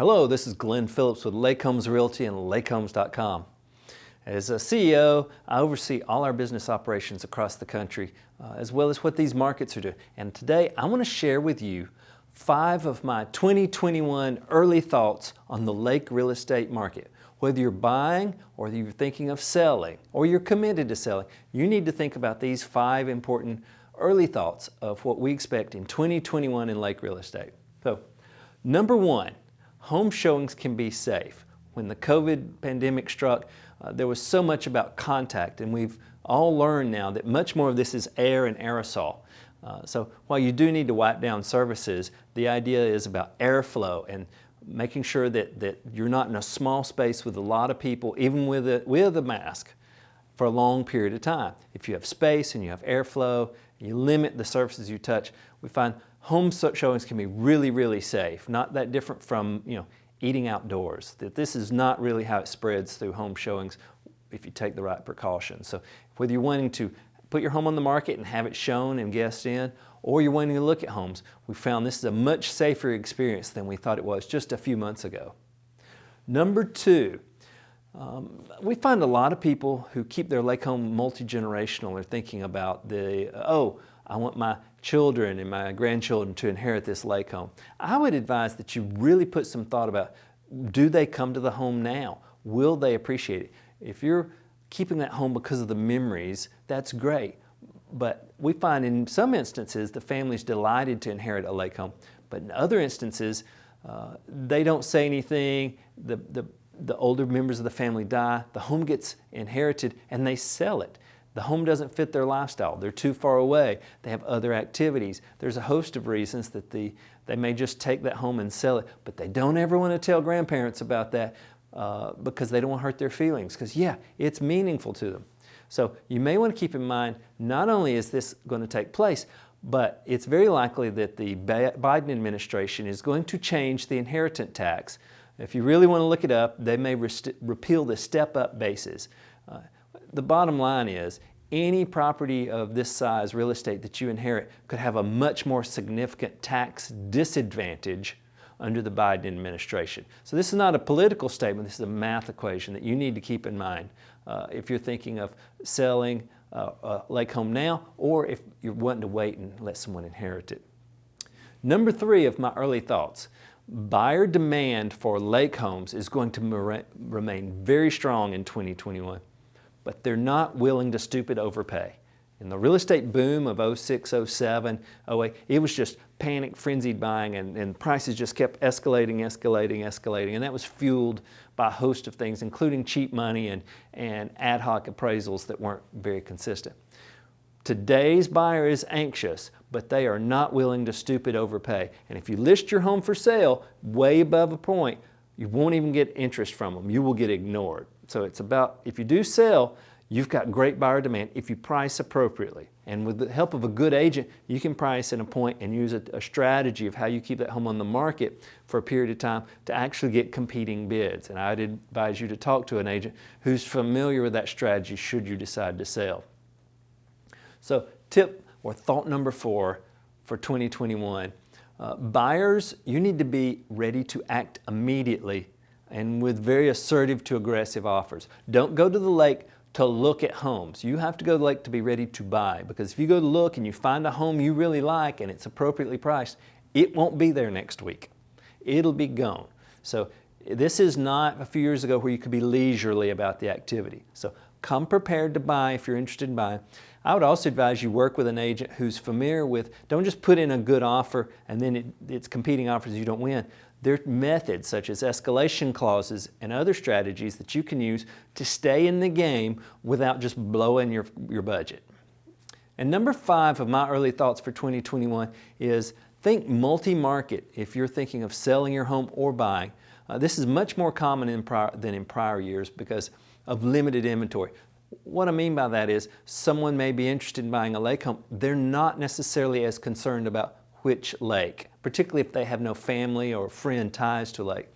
Hello, this is Glenn Phillips with Lake Homes Realty and lakehomes.com. As a CEO, I oversee all our business operations across the country, as well as what these markets are doing. And today, I want to share with you 5 of my 2021 early thoughts on the lake real estate market. Whether you're buying or you're thinking of selling or you're committed to selling, you need to think about these 5 important early thoughts of what we expect in 2021 in lake real estate. So, number 1, home showings can be safe. When the COVID pandemic struck, there was so much about contact, and we've all learned now that much more of this is air and aerosol. So while you do need to wipe down surfaces, the idea is about airflow and making sure that you're not in a small space with a lot of people, even with a mask, for a long period of time. If you have space and you have airflow, you limit the surfaces you touch, we find home showings can be really, really safe. Not that different from, eating outdoors. That this is not really how it spreads through home showings if you take the right precautions. So whether you're wanting to put your home on the market and have it shown and guests in, or you're wanting to look at homes, we found this is a much safer experience than we thought it was just a few months ago. Number 2, we find a lot of people who keep their lake home multi-generational are thinking about I want my children and my grandchildren to inherit this lake home. I would advise that you really put some thought about, do they come to the home now? Will they appreciate it? If you're keeping that home because of the memories, that's great. But we find in some instances the family's delighted to inherit a lake home. But in other instances, they don't say anything, the older members of the family die, the home gets inherited, and they sell it. The home doesn't fit their lifestyle. They're too far away. They have other activities. There's a host of reasons that they may just take that home and sell it, but they don't ever want to tell grandparents about that because they don't want to hurt their feelings, because it's meaningful to them. So you may want to keep in mind, not only is this going to take place, but it's very likely that the Biden administration is going to change the inheritance tax. If you really want to look it up, they may repeal the step-up basis. The bottom line is, any property of this size, real estate that you inherit, could have a much more significant tax disadvantage under the Biden administration. So this is not a political statement, this is a math equation that you need to keep in mind if you're thinking of selling a lake home now, or if you're wanting to wait and let someone inherit it. Number 3 of my early thoughts. Buyer demand for lake homes is going to remain very strong in 2021, but they're not willing to stoop to overpay. In the real estate boom of 06, 07, 08, it was just panic, frenzied buying, and prices just kept escalating, and that was fueled by a host of things, including cheap money and ad hoc appraisals that weren't very consistent. Today's buyer is anxious, but they are not willing to stoop to overpay. And if you list your home for sale way above a point, you won't even get interest from them. You will get ignored. So it's about, if you do sell, you've got great buyer demand if you price appropriately. And with the help of a good agent, you can price at a point and use a strategy of how you keep that home on the market for a period of time to actually get competing bids. And I'd advise you to talk to an agent who's familiar with that strategy should you decide to sell. So tip or thought number 4 for 2021, buyers, you need to be ready to act immediately and with very assertive to aggressive offers. Don't go to the lake to look at homes. You have to go to the lake to be ready to buy, because if you go to look and you find a home you really like and it's appropriately priced, it won't be there next week. It'll be gone. So this is not a few years ago where you could be leisurely about the activity. So come prepared to buy if you're interested in buying. I would also advise you work with an agent who's familiar with, don't just put in a good offer and then it's competing offers you don't win. There are methods such as escalation clauses and other strategies that you can use to stay in the game without just blowing your budget. And number 5 of my early thoughts for 2021 is think multi-market if you're thinking of selling your home or buying. This is much more common than in prior years because of limited inventory. What I mean by that is someone may be interested in buying a lake home. They're not necessarily as concerned about which lake, particularly if they have no family or friend ties to a lake.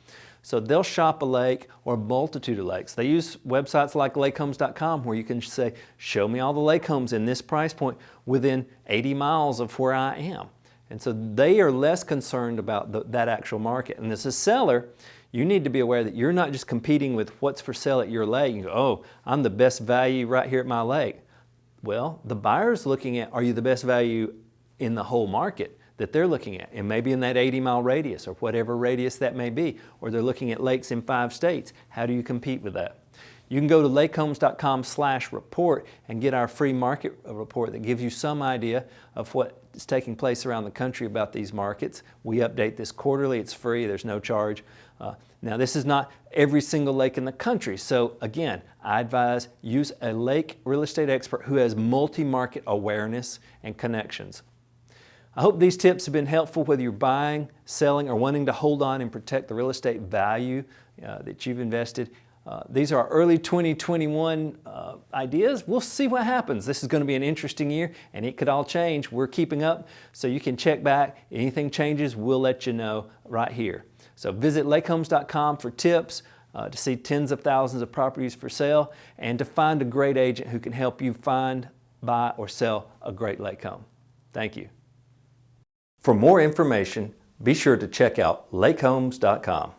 So they'll shop a lake or a multitude of lakes. They use websites like lakehomes.com where you can say, show me all the lake homes in this price point within 80 miles of where I am. And so they are less concerned about that actual market. And as a seller, you need to be aware that you're not just competing with what's for sale at your lake. You go, oh, I'm the best value right here at my lake. Well, the buyer's looking at, are you the best value in the whole market that they're looking at? And maybe in that 80-mile radius or whatever radius that may be. Or they're looking at lakes in 5 states. How do you compete with that? You can go to lakehomes.com/report and get our free market report that gives you some idea of what is taking place around the country about these markets. We update this quarterly. It's free. There's no charge. Now, this is not every single lake in the country. So again, I advise use a lake real estate expert who has multi-market awareness and connections. I hope these tips have been helpful whether you're buying, selling, or wanting to hold on and protect the real estate value that you've invested. These are our early 2021 ideas. We'll see what happens. This is going to be an interesting year, and it could all change. We're keeping up, so you can check back. Anything changes, we'll let you know right here. So visit lakehomes.com for tips, to see tens of thousands of properties for sale, and to find a great agent who can help you find, buy, or sell a great lake home. Thank you. For more information, be sure to check out lakehomes.com.